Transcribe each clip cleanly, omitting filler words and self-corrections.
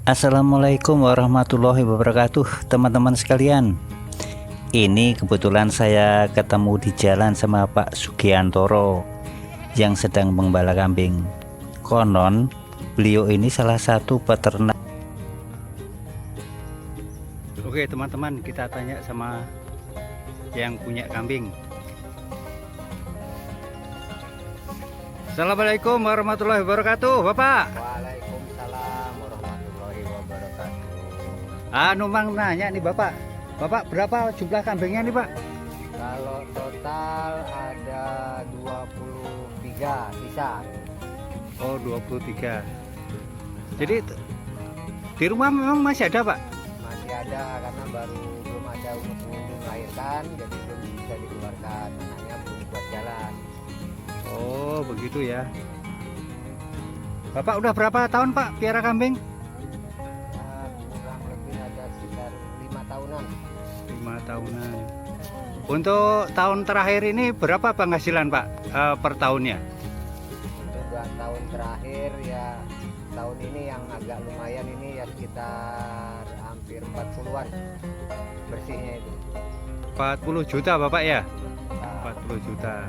Assalamualaikum warahmatullahi wabarakatuh, teman-teman sekalian. Ini kebetulan saya ketemu di jalan sama Pak Sugiantoro yang sedang menggembala kambing. Konon beliau ini salah satu peternak. Oke teman-teman, kita tanya sama yang punya kambing. Assalamualaikum warahmatullahi wabarakatuh, Bapak. Waalaikumsalam warahmatullahi wabarakatuh. Mang nanya nih Bapak berapa jumlah kambingnya nih Pak? Kalau total ada 23 sisa. Oh 23. Jadi di rumah memang masih ada Pak? Masih ada karena belum ada pengunjung melahirkan, jadi belum bisa dikeluarkan. Anaknya belum buat jalan. Oh begitu ya. Bapak udah berapa tahun Pak piara kambing? Kurang lebih ada sekitar 5 tahunan. 5 tahunan. Untuk tahun terakhir ini berapa penghasilan Pak per tahunnya? Untuk 2 tahun terakhir ya, tahun ini yang agak lumayan ini ya sekitar hampir 40-an bersihnya itu. 40 juta Bapak ya? Nah, 40 juta.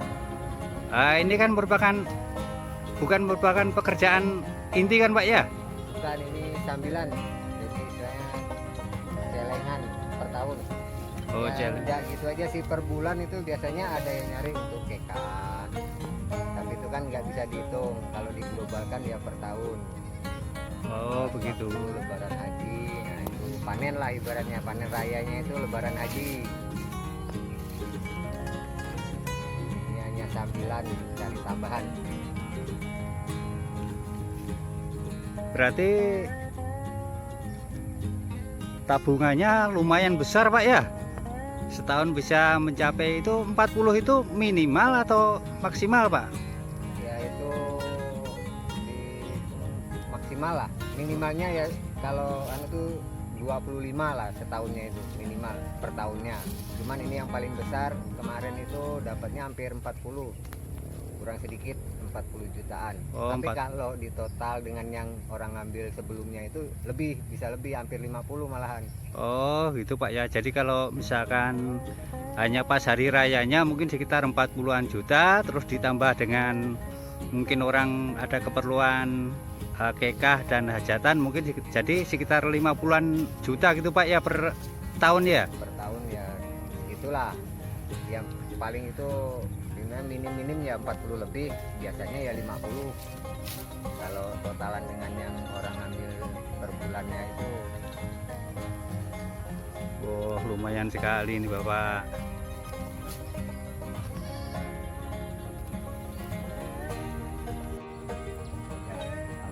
Ini kan bukan merupakan pekerjaan inti kan Pak ya? bukan, ini sambilan, jadi saya celengan per tahun. Oh Ya, jalan. udah gitu aja sih, per bulan itu biasanya ada yang nyari untuk KK, tapi itu kan nggak bisa dihitung kalau diglobalkan ya per tahun. Oh begitu. Waktu lebaran haji, nah itu panen lah ibaratnya, panen rayanya itu lebaran haji. Ini hanya sambilan cari tambahan. Berarti tabungannya lumayan besar Pak ya? Setahun bisa mencapai itu 40 itu minimal atau maksimal Pak? Ya itu di maksimal lah, minimalnya ya kalau anu tuh 25 lah setahunnya itu minimal per tahunnya. Cuman ini yang paling besar kemarin itu dapatnya hampir 40, kurang sedikit 40 jutaan. Oh, Tapi kalau di total dengan yang orang ngambil sebelumnya itu bisa lebih hampir 50 malahan. Oh gitu Pak ya. Jadi kalau misalkan hanya pas hari rayanya mungkin sekitar 40-an juta, terus ditambah dengan mungkin orang ada keperluan akikah dan hajatan mungkin jadi sekitar 50-an juta gitu Pak ya per tahun ya. Per tahun ya itulah yang paling itu minim ya 40 lebih, biasanya ya 50. Kalau totalan dengan yang orang ambil per bulannya itu Lumayan sekali ini Bapak.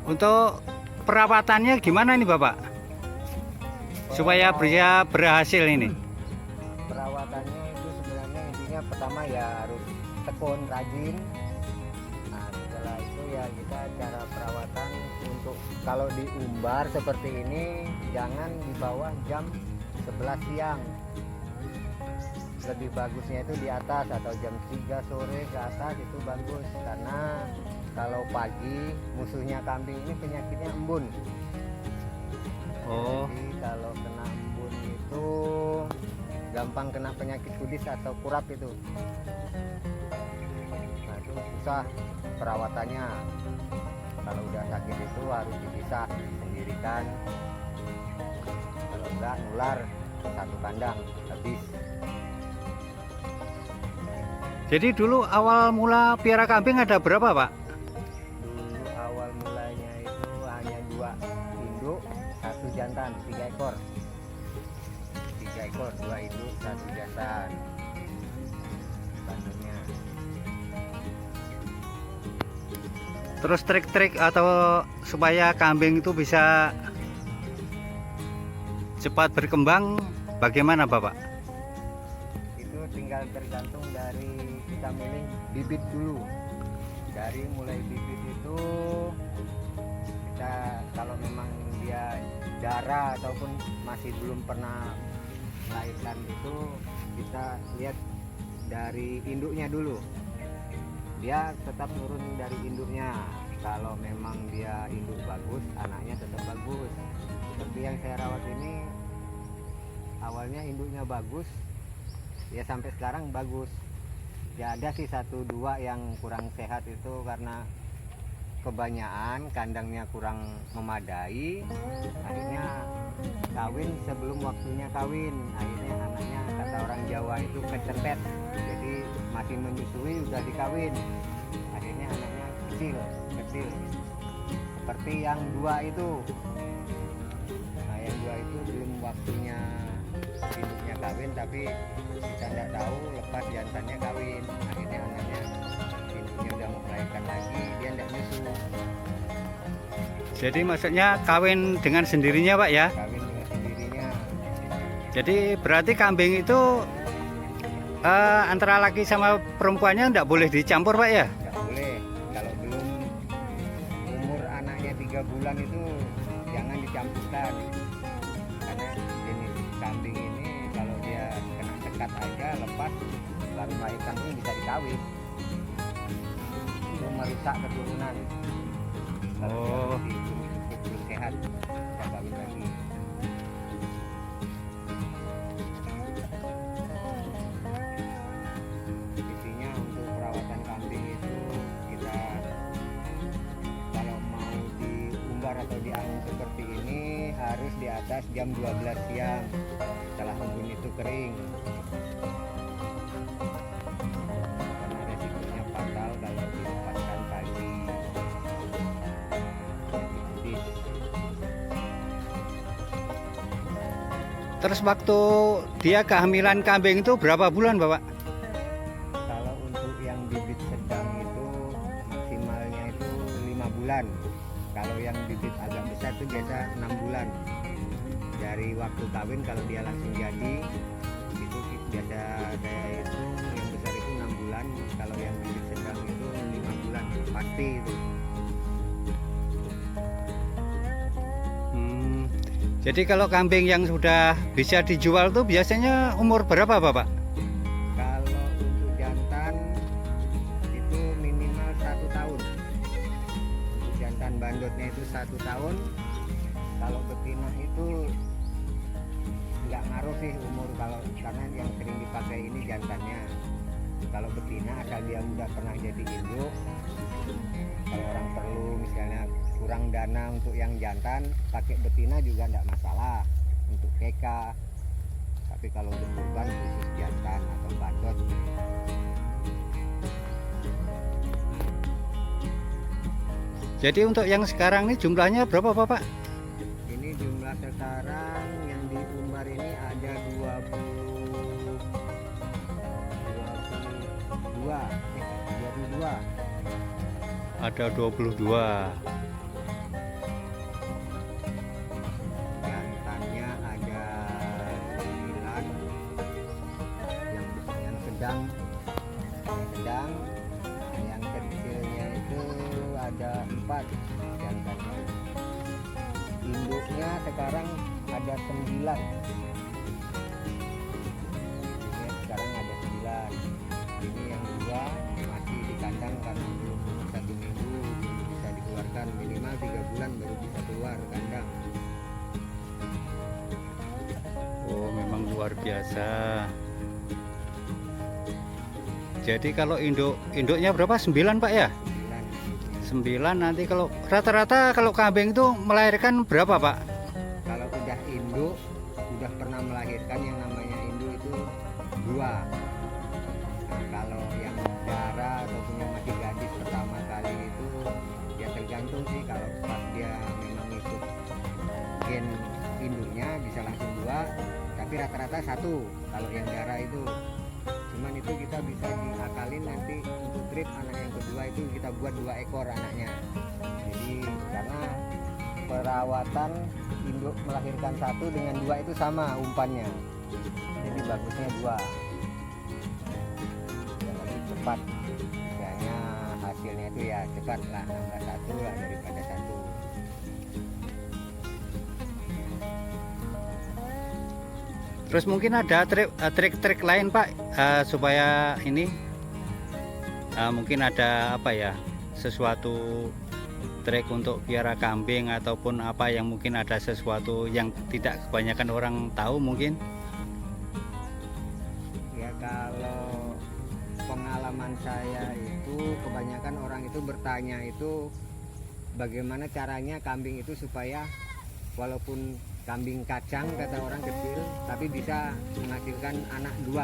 Untuk perawatannya gimana nih Bapak? Supaya bisa berhasil ini. perawatannya itu sebenarnya intinya pertama ya harus tekun, rajin. Nah setelah itu ya kita cara perawatan untuk kalau diumbar seperti ini jangan di bawah jam 11 siang. Lebih bagusnya itu di atas atau jam 3 sore ke atas itu bagus, karena kalau pagi musuhnya kambing ini penyakitnya embun. Oh. Jadi kalau kena embun itu gampang kena penyakit kudis atau kurap itu. Nah itu susah perawatannya. Kalau udah sakit itu harus dipisah, sendirikan. Kalau enggak nular satu kandang habis. Jadi dulu awal mula piara kambing ada berapa Pak? Dulu awal mulanya itu hanya 2 induk, 1 jantan, 3 ekor. 3 ekor, 2 induk, 1 jantan. Kandungnya. Terus trik-trik atau supaya kambing itu bisa cepat berkembang bagaimana Bapak? Itu tinggal tergantung dari kita milih bibit dulu. Dari mulai bibit itu kita kalau memang dia darah ataupun masih belum pernah melahirkan itu kita lihat dari induknya dulu. Dia tetap turun dari induknya. Kalau memang dia induk bagus, anaknya tetap bagus. seperti yang saya rawat ini, awalnya induknya bagus, ya sampai sekarang bagus. Ya ada sih 1-2 yang kurang sehat itu karena kebanyakan kandangnya kurang memadai, akhirnya kawin sebelum waktunya kawin. Akhirnya anaknya, kata orang Jawa itu kecepet, jadi masih menyusui udah dikawin, akhirnya anaknya kecil seperti yang 2 itu. Nah yang 2 itu belum waktunya induknya kawin, tapi kita tidak tahu lepas jantannya kawin, akhirnya anaknya induknya udah mau melahirkan lagi, dia tidak nyusu. Jadi maksudnya kawin dengan sendirinya Pak ya? Kawin dengan sendirinya. Jadi berarti kambing itu antara laki sama perempuannya tidak boleh dicampur Pak ya? Nggak boleh, kalau belum umur anaknya 3 bulan itu jangan dicampurkan, karena jenis kambing ini kalau dia kena sekat aja lepas baru melahirkan pun bisa dikawin, itu merusak keturunan. Kalau dia Oh. masih belum sehat kita kawin lagi. Intinya untuk perawatan kambing itu kita kalau mau diumbar atau diangin seperti ini harus di atas jam 12 siang setelah embun itu kering, karena resikonya fatal kalau dilepaskan pagi. Terus waktu dia kehamilan kambing itu berapa bulan Bapak? Kalau untuk yang bibit sedang itu maksimalnya itu 5 bulan. Kalau yang bibit agak besar itu biasa 6 bulan. Dari waktu kawin kalau dia langsung jadi itu biasa kayak itu yang besar itu 6 bulan. Kalau yang bibit sedang itu 5 bulan pasti itu. Jadi kalau kambing yang sudah bisa dijual tuh biasanya umur berapa Bapak? Kalau untuk jantan itu minimal 1 tahun. Untuk jantan bandotnya itu 1 tahun. Kalau betina itu nggak ngaruh sih umur, kalau karena yang sering dipakai ini jantannya. Kalau betina asal dia udah pernah jadi induk, kalau orang perlu misalnya kurang dana untuk yang jantan, pakai betina juga tidak masalah untuk PK. Tapi kalau untuk kurban khusus jantan atau bandot. Jadi untuk yang sekarang ini jumlahnya berapa Bapak? Ini jumlah sekarang yang diumbar ini ada 22. Ada 22. Jantannya ada 9, yang sedang, yang kecilnya itu ada 4 jantannya. Induknya sekarang ada 9. Induknya sekarang ada 9. Ini yang 2 masih di kandang karena belum umur 1 minggu, belum bisa dikeluarkan, minimal 3 bulan baru bisa keluar kandang. Oh memang luar biasa. Jadi kalau induknya berapa? 9 Pak ya? 9. 9. Nanti kalau rata-rata kalau kambing itu melahirkan berapa Pak? Kalau udah induk, udah pernah melahirkan, yang namanya induk itu 2. Nah, kalau yang darah ataupun yang masih gadis pertama kali itu ya tergantung sih, kalau pas dia memang ikut gen induknya bisa langsung 2, tapi rata-rata 1 kalau yang darah itu. Cuman itu kita bisa diakalin nanti untuk breed anak yang kedua itu kita buat 2 ekor anaknya. Jadi karena perawatan induk melahirkan 1 dengan 2 itu sama umpannya, jadi bagusnya 2 dan lebih cepat, misalnya hasilnya itu ya cepat lah, nambah 1 lah daripada 1. Terus mungkin ada trik-trik lain Pak supaya ini mungkin ada apa ya, sesuatu trik untuk piara kambing ataupun apa yang mungkin ada sesuatu yang tidak kebanyakan orang tahu mungkin? Ya kalau pengalaman saya itu kebanyakan orang itu bertanya itu bagaimana caranya kambing itu supaya walaupun kambing kacang kata orang kecil tapi bisa menghasilkan anak 2.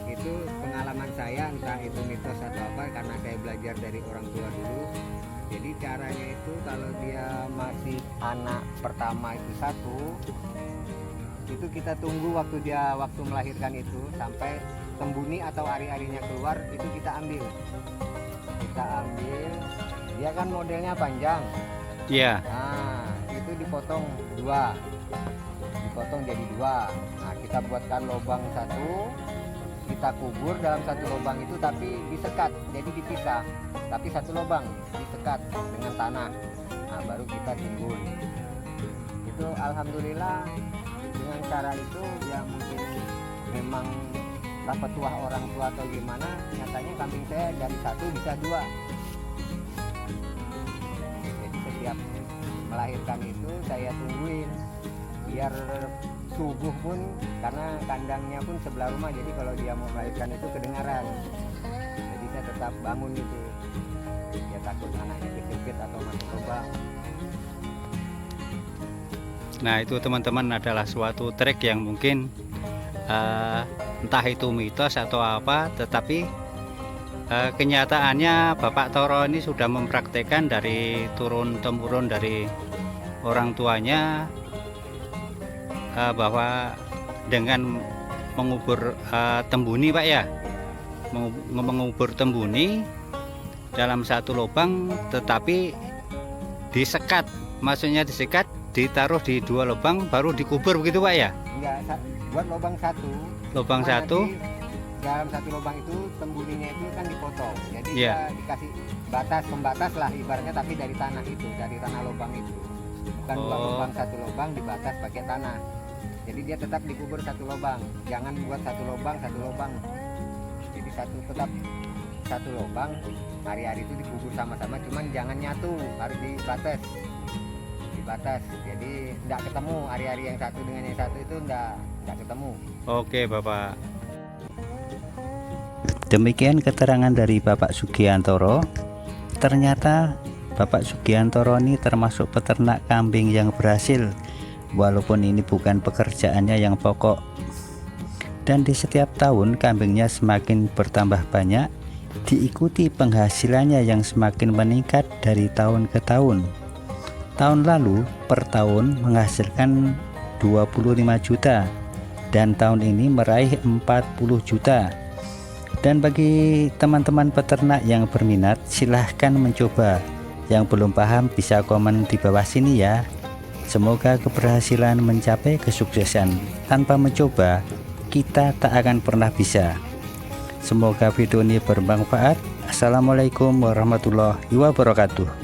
Itu pengalaman saya, entah itu mitos atau apa, karena saya belajar dari orang tua dulu. Jadi caranya itu kalau dia masih anak pertama itu 1, itu kita tunggu waktu melahirkan itu sampai tembuni atau ari-arinya keluar, itu kita ambil, dia kan modelnya panjang. Iya. Nah itu dipotong jadi 2. Nah kita buatkan lubang 1, kita kubur dalam 1 lubang itu, tapi disekat, jadi dipisah, tapi 1 lubang disekat dengan tanah. Nah baru kita timbun. Itu alhamdulillah dengan cara itu ya mungkin memang dapat tuah orang tua atau gimana, nyatanya kambing saya dari 1 bisa 2. Jadi setiap melahirkan itu saya tungguin biar subuh pun, karena kandangnya pun sebelah rumah, jadi kalau dia mau melahirkan itu kedengaran. Jadi saya tetap bangun itu, ya takut anaknya kejepit atau masuk lubang. Nah itu teman-teman adalah suatu trik yang mungkin entah itu mitos atau apa, tetapi kenyataannya Bapak Toro ini sudah mempraktekkan dari turun-temurun dari orang tuanya, bahwa dengan mengubur tembuni Pak ya, mengubur tembuni dalam 1 lubang, tetapi disekat, maksudnya disekat, ditaruh di 2 lubang baru dikubur begitu Pak ya? Enggak, buat lubang 1. Lubang 1. Dalam 1 lubang itu tembuninya itu kan dipotong, jadi Yeah. dikasih pembatas lah ibaratnya, tapi dari tanah itu, dari tanah lubang itu, bukan 2 lubang, 1 lubang dibatas pakai tanah. Jadi dia tetap dikubur 1 lubang, jangan buat 1 lubang 1 lubang. Jadi tetap 1 lubang, hari-hari itu dikubur sama-sama, cuman jangan nyatu, harus dibatas. Jadi tidak ketemu hari-hari yang 1 dengan yang 1 itu tidak ketemu. Oke Bapak. Demikian keterangan dari Bapak Sugiantoro. Ternyata Bapak Sugiantoro ini termasuk peternak kambing yang berhasil, walaupun ini bukan pekerjaannya yang pokok. Dan di setiap tahun kambingnya semakin bertambah banyak, diikuti penghasilannya yang semakin meningkat dari tahun ke tahun. Tahun lalu per tahun menghasilkan 25 juta dan tahun ini meraih 40 juta. Dan bagi teman-teman peternak yang berminat, silahkan mencoba. Yang belum paham bisa komen di bawah sini ya. Semoga keberhasilan mencapai kesuksesan. Tanpa mencoba, kita tak akan pernah bisa. Semoga video ini bermanfaat. Assalamualaikum warahmatullahi wabarakatuh.